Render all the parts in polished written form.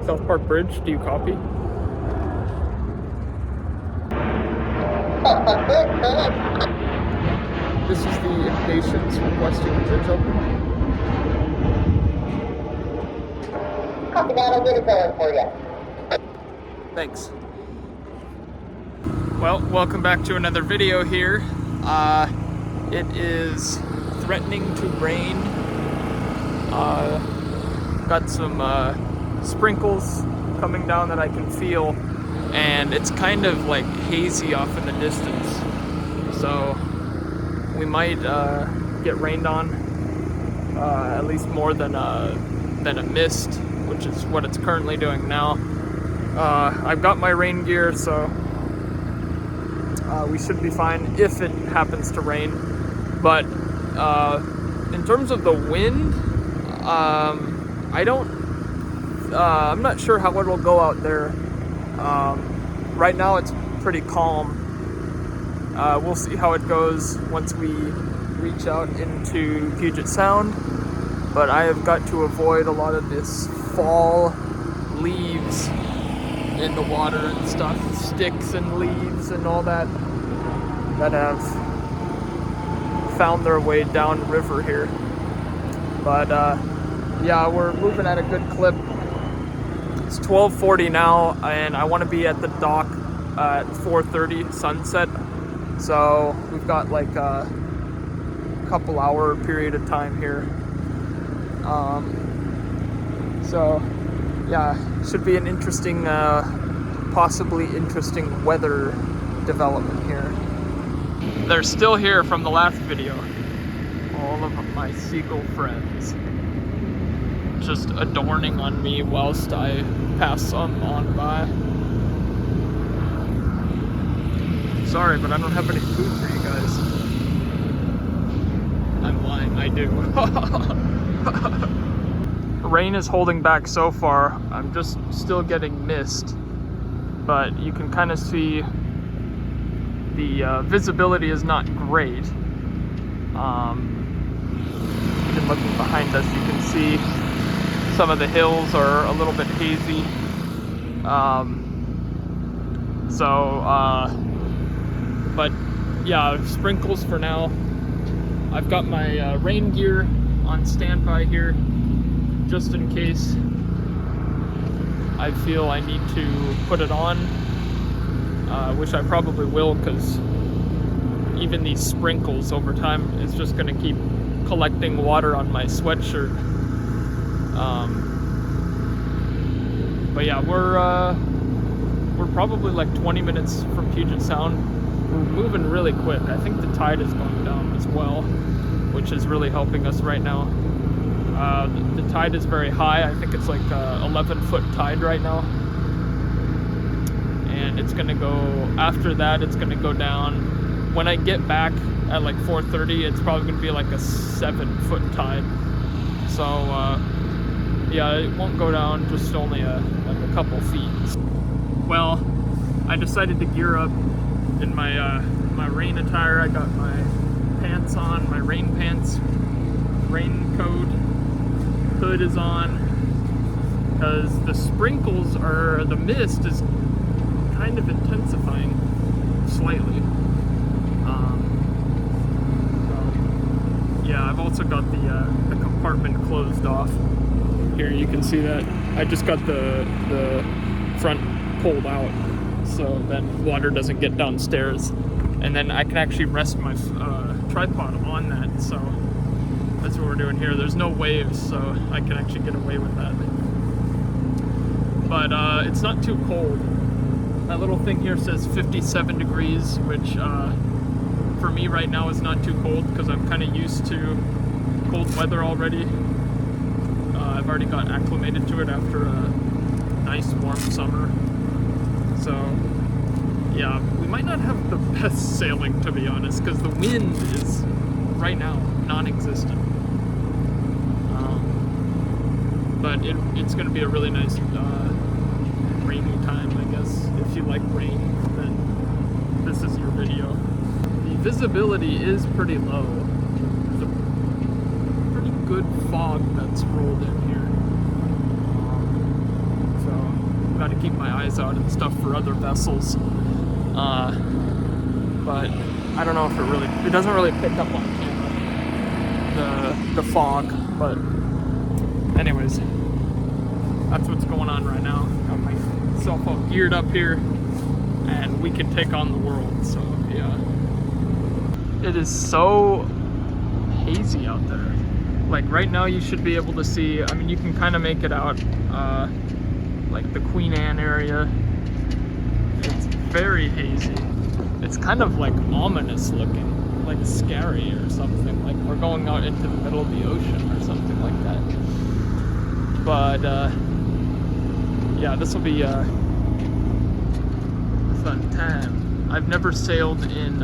South Park Bridge, do you copy? This is the Impatience requesting the bridge open. Copy that, I'll get it going for you. Thanks. Well, welcome back to another video here. It is threatening to rain. Got some sprinkles coming down that I can feel, and it's kind of like hazy off in the distance. So we might get rained on, at least more than a mist, which is what it's currently doing now. I've got my rain gear, so we should be fine if it happens to rain. But in terms of the wind, I'm not sure how it will go out there. Right now it's pretty calm. We'll see how it goes once we reach out into Puget Sound. But I have got to avoid a lot of this fall leaves in the water and stuff, sticks and leaves and all that have found their way downriver here. But yeah, we're moving at a good clip. It's 12:40 now, and I want to be at the dock at 4:30 sunset. So we've got like a couple hour period of time here. So yeah, should be an interesting, possibly interesting weather development here. They're still here from the last video. All of my seagull friends just adorning on me whilst I pass some on by. Sorry, but I don't have any food for you guys. I'm lying, I do. Rain is holding back so far. I'm just still getting mist, but you can kind of see the visibility is not great. Even looking behind us, you can see some of the hills are a little bit hazy. But yeah, sprinkles for now. I've got my rain gear on standby here, just in case I feel I need to put it on, which I probably will, because even these sprinkles over time is just going to keep collecting water on my sweatshirt. But yeah, we're probably like 20 minutes from Puget Sound. We're moving really quick. I think the tide is going down as well, which is really helping us right now. The tide is very high. I think it's like 11-foot tide right now. And it's gonna go, after that, it's gonna go down. When I get back at like 4:30, it's probably gonna be like a 7-foot tide. So, yeah, it won't go down, just only like a couple feet. Well, I decided to gear up in my my rain attire. I got my pants on, my rain pants, raincoat, hood is on, because the sprinkles the mist is kind of intensifying slightly. So, yeah, I've also got the compartment closed off. Here you can see that I just got the front pulled out, so then water doesn't get downstairs, and then I can actually rest my tripod on that. So that's what we're doing here. There's no waves, so I can actually get away with that. But it's not too cold. That little thing here says 57 degrees, which for me right now is not too cold, because I'm kind of used to cold weather already. I've already got acclimated to it after a nice warm summer. So yeah, we might not have the best sailing, to be honest, because the wind is right now non-existent. But it's going to be a really nice rainy time, I guess. If you like rain, then this is your video. The visibility is pretty low. There's a pretty good fog that's rolled in here. So keep my eyes out and stuff for other vessels. But I don't know if it doesn't really pick up on camera, the fog. But anyways, that's what's going on right now. Got myself all geared up here, and we can take on the world. So yeah, it is so hazy out there. Like right now, you should be able to see. I mean, you can kind of make it out, like the Queen Anne area. It's very hazy. It's kind of like ominous looking, like scary or something. Like we're going out into the middle of the ocean or something like that. But yeah, this will be a fun time. I've never sailed in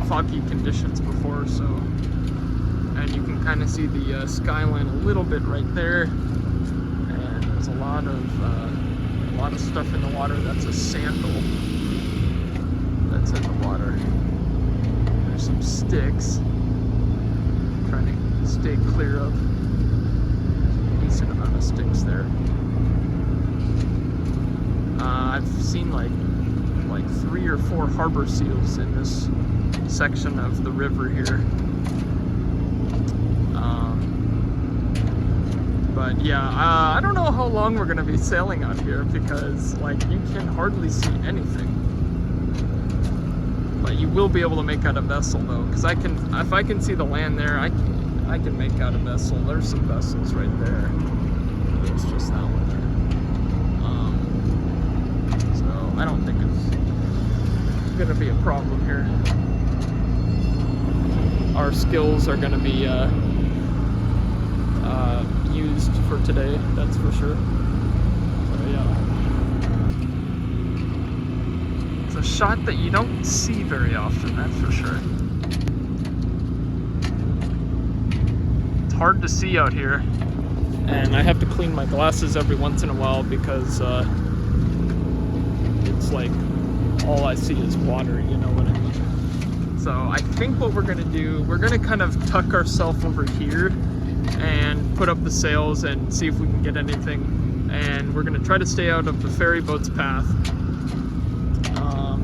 foggy conditions before, so, and you can kind of see the skyline a little bit right there. And there's a lot of stuff in the water. That's a sandal that's in the water. There's some sticks. I'm trying to stay clear of. Decent amount of sticks there. I've seen like 3 or 4 harbor seals in this section of the river here. But yeah, I don't know how long we're gonna be sailing out here because like you can hardly see anything. But you will be able to make out a vessel though, because if I can see the land there, I can make out a vessel. There's some vessels right there. It's just that one there. So I don't think it's gonna be a problem here. Our skills are gonna be used for today, that's for sure. So yeah. It's a shot that you don't see very often, that's for sure. It's hard to see out here, and I have to clean my glasses every once in a while because it's like all I see is water, you know what I mean? So I think what we're gonna do, we're gonna kind of tuck ourselves over here and put up the sails and see if we can get anything. And we're gonna try to stay out of the ferry boat's path.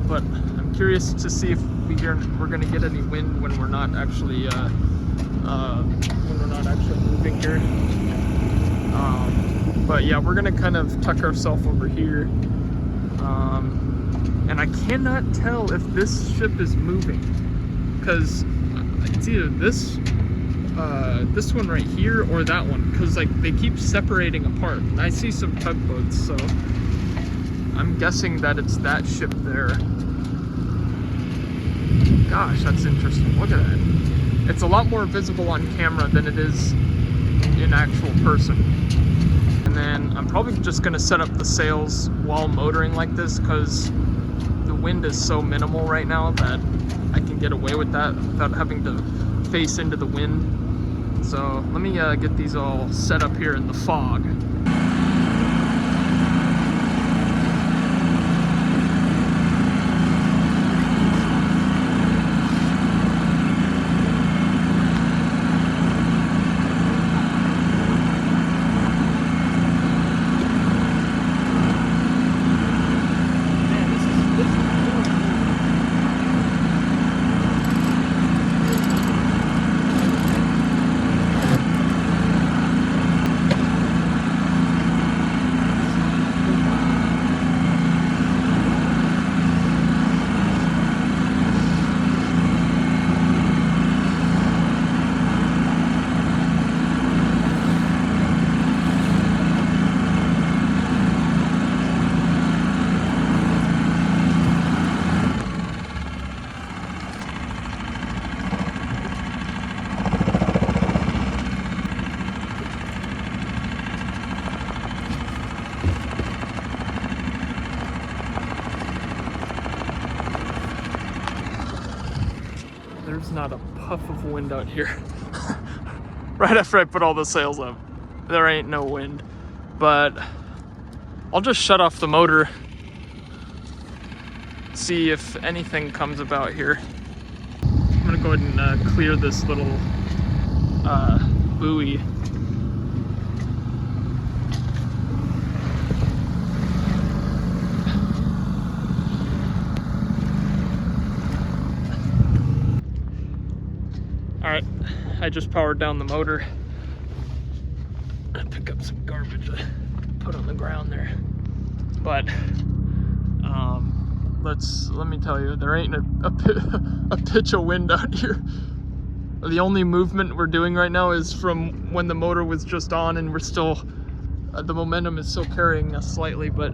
But I'm curious to see if we're gonna get any wind when we're not actually moving here. But yeah, we're gonna kind of tuck ourselves over here. And I cannot tell if this ship is moving, because it's either this one right here or that one, because like they keep separating apart. And I see some tugboats, so I'm guessing that it's that ship there. Gosh, that's interesting. Look at that. It's a lot more visible on camera than it is in actual person. And then I'm probably just gonna set up the sails while motoring like this, because the wind is so minimal right now that I can get away with that without having to face into the wind. So let me get these all set up here in the fog. There's not a puff of wind out here. Right after I put all the sails up, there ain't no wind. But I'll just shut off the motor, see if anything comes about here. I'm gonna go ahead and clear this little buoy. I just powered down the motor. I pick up some garbage I put on the ground there. But let me tell you, there ain't a pitch of wind out here. The only movement we're doing right now is from when the motor was just on, and we're still, the momentum is still carrying us slightly, but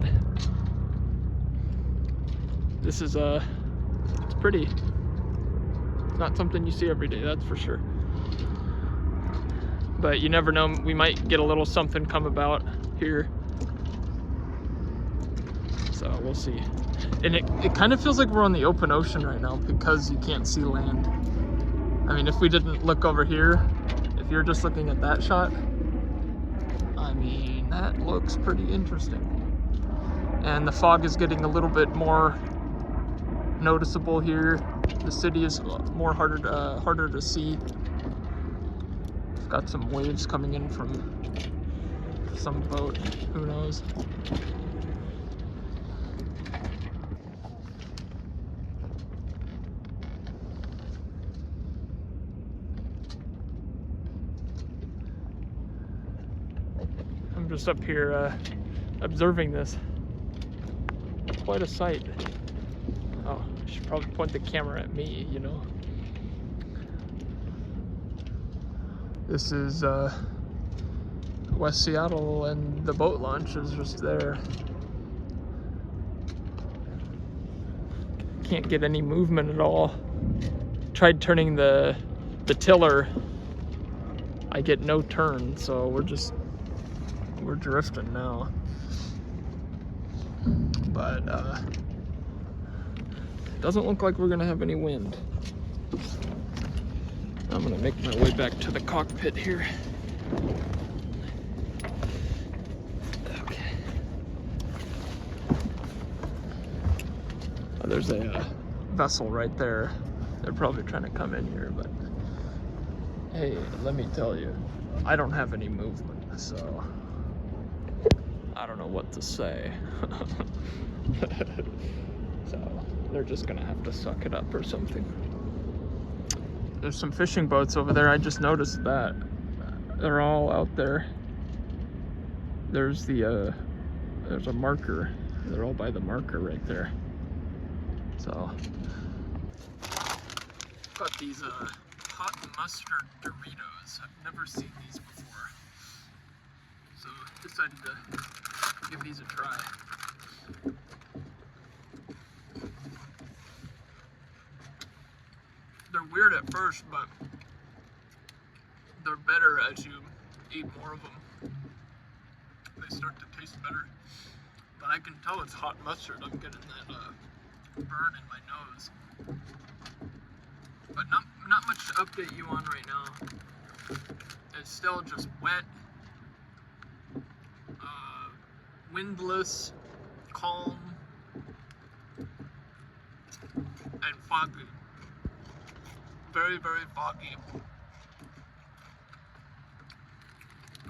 this is, it's pretty. It's not something you see every day, that's for sure. But you never know, we might get a little something come about here. So we'll see. And it kind of feels like we're on the open ocean right now because you can't see land. I mean, if we didn't look over here, if you're just looking at that shot, I mean, that looks pretty interesting. And the fog is getting a little bit more noticeable here. The city is more harder to see. Got some waves coming in from some boat, who knows. I'm just up here observing this. Quite a sight. Oh, I should probably point the camera at me, you know. This is West Seattle, and the boat launch is just there. Can't get any movement at all. Tried turning the tiller. I get no turn, so we're drifting now. But it doesn't look like we're gonna have any wind. I'm gonna make my way back to the cockpit here. Okay. Oh, there's a vessel right there. They're probably trying to come in here, but hey, let me tell you, I don't have any movement, so I don't know what to say. So they're just gonna have to suck it up or something. There's some fishing boats over there. I just noticed that. They're all out there. There's a marker. They're all by the marker right there. So, got these hot mustard Doritos. I've never seen these before. So, decided to give these a try. They're weird at first, but they're better as you eat more of them. They start to taste better. But I can tell it's hot mustard. I'm getting that burn in my nose. But not much to update you on right now. It's still just wet, windless, calm, and foggy. Very, very foggy.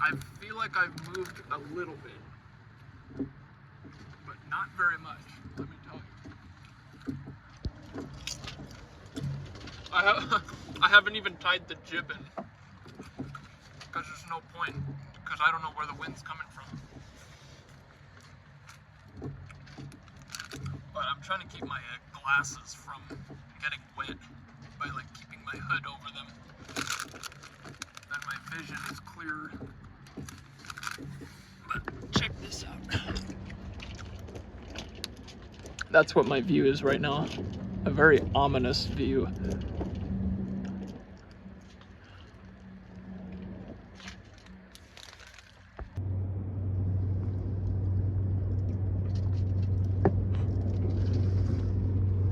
I feel like I've moved a little bit, but not very much, let me tell you. I haven't even tied the jib in, because there's no point, because I don't know where the wind's coming from. But I'm trying to keep my glasses from getting wet by like keeping my hood over them. Then my vision is clearer. But check this out. That's what my view is right now. A very ominous view.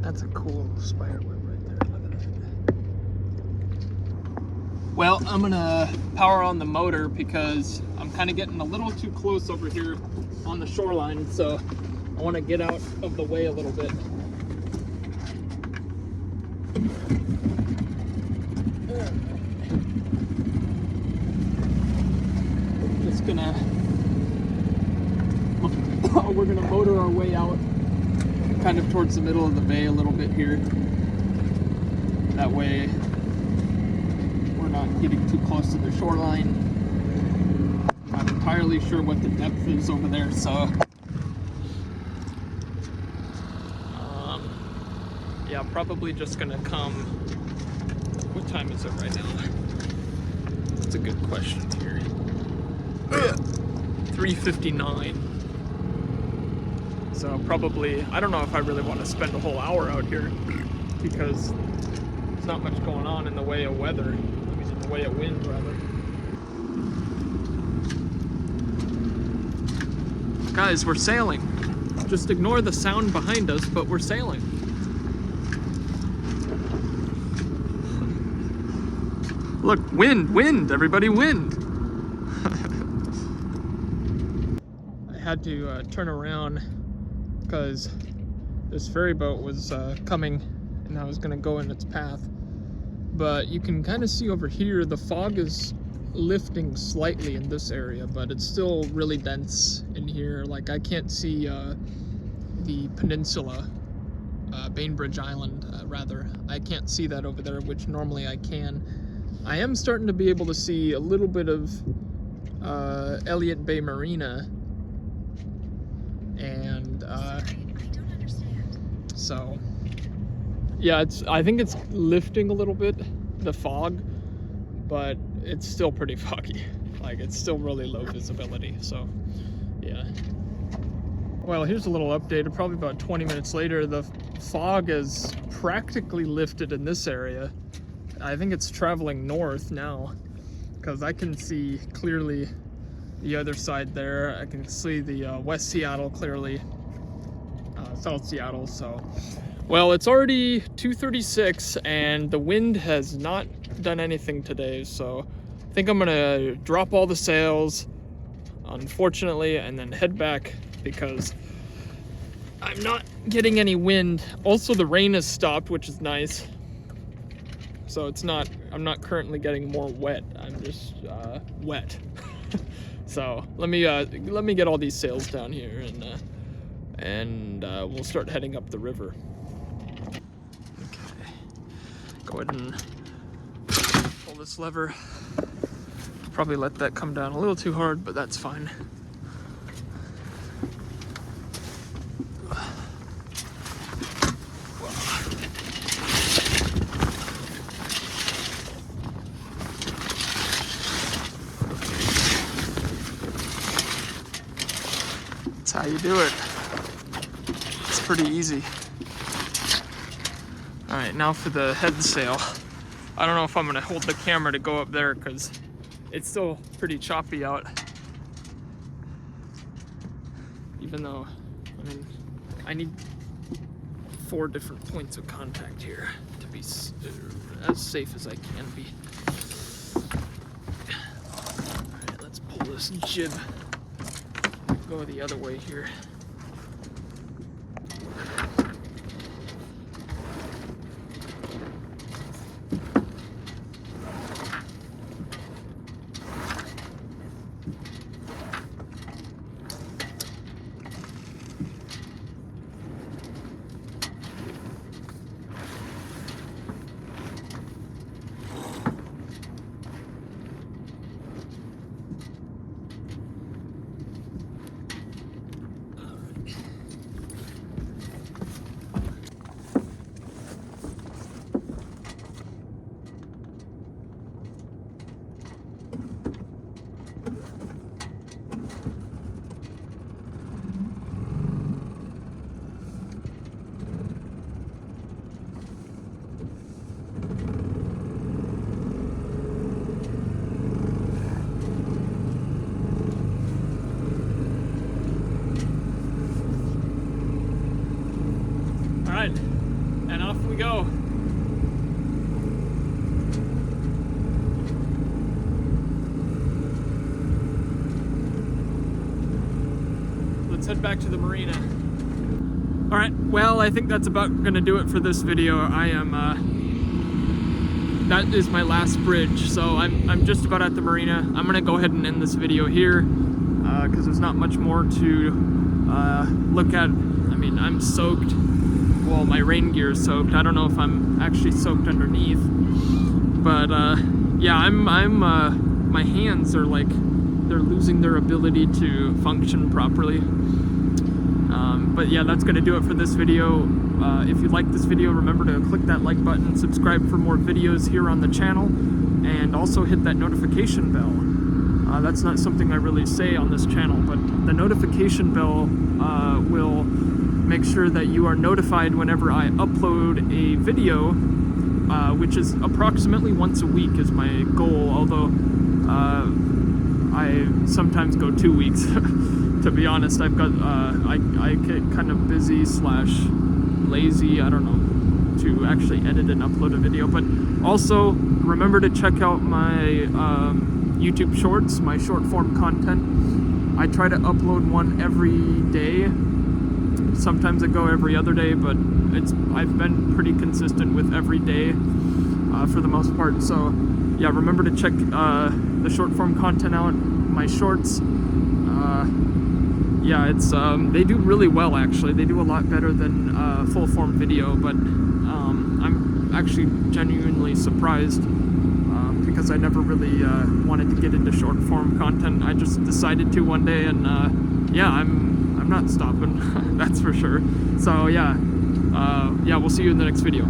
That's a cool spider web right there. Look at that. Well, I'm gonna power on the motor because I'm kind of getting a little too close over here on the shoreline, so I want to get out of the way a little bit. Just gonna, we're gonna motor our way out kind of towards the middle of the bay a little bit here. That way we're not getting too close to the shoreline. Not entirely sure what the depth is over there, so yeah, probably just gonna come. What time is it right now? That's a good question here. 3:59. So probably, I don't know if I really want to spend a whole hour out here because there's not much going on in the way of weather. I mean, in the way of wind, rather. Guys, we're sailing. Just ignore the sound behind us, but we're sailing. Look, wind, everybody, wind. I had to turn around because this ferry boat was coming and I was gonna go in its path. But you can kind of see over here, the fog is lifting slightly in this area, but it's still really dense in here. Like, I can't see the peninsula, Bainbridge Island, rather. I can't see that over there, which normally I can. I am starting to be able to see a little bit of Elliott Bay Marina, and so yeah, I think it's lifting a little bit, the fog, but it's still pretty foggy. Like, it's still really low visibility, so yeah. Well, here's a little update. Probably about 20 minutes later, the fog is practically lifted in this area. I think it's traveling north now because I can see clearly the other side there. I can see the West Seattle clearly, South Seattle. So, well, it's already 2:36 and the wind has not done anything today. So I think I'm gonna drop all the sails, unfortunately, and then head back because I'm not getting any wind. Also, the rain has stopped, which is nice. So I'm not currently getting more wet. I'm just wet. So let me get all these sails down here, and we'll start heading up the river. Okay, go ahead and pull this lever. Probably let that come down a little too hard, but that's fine. That's how you do it. It's pretty easy. All right, now for the head sail. I don't know if I'm gonna hold the camera to go up there because it's still pretty choppy out. Even though, I mean, I need 4 different points of contact here to be as safe as I can be. All right, let's pull this jib. Go the other way here. And off we go. Let's head back to the marina. All right, well, I think that's about gonna do it for this video. That is my last bridge, so I'm just about at the marina. I'm gonna go ahead and end this video here because there's not much more to look at. I mean, I'm soaked. Well, my rain gear is soaked. I don't know if I'm actually soaked underneath, but yeah, I'm my hands are like, they're losing their ability to function properly. But yeah, that's gonna do it for this video. If you like this video, remember to click that like button, subscribe for more videos here on the channel, and also hit that notification bell. That's not something I really say on this channel, but the notification bell will make sure that you are notified whenever I upload a video, which is approximately once a week is my goal, although I sometimes go 2 weeks. To be honest, I've got I get kind of busy / lazy, I don't know, to actually edit and upload a video. But also remember to check out my YouTube shorts, my short form content. I try to upload one every day. Sometimes I go every other day, but I've been pretty consistent with every day for the most part. So yeah, remember to check the short form content out, my shorts. Yeah, it's they do really well actually. They do a lot better than full form video, but I'm actually genuinely surprised because I never really wanted to get into short form content. I just decided to one day, and yeah, I'm not stopping. That's for sure. So yeah, yeah, we'll see you in the next video.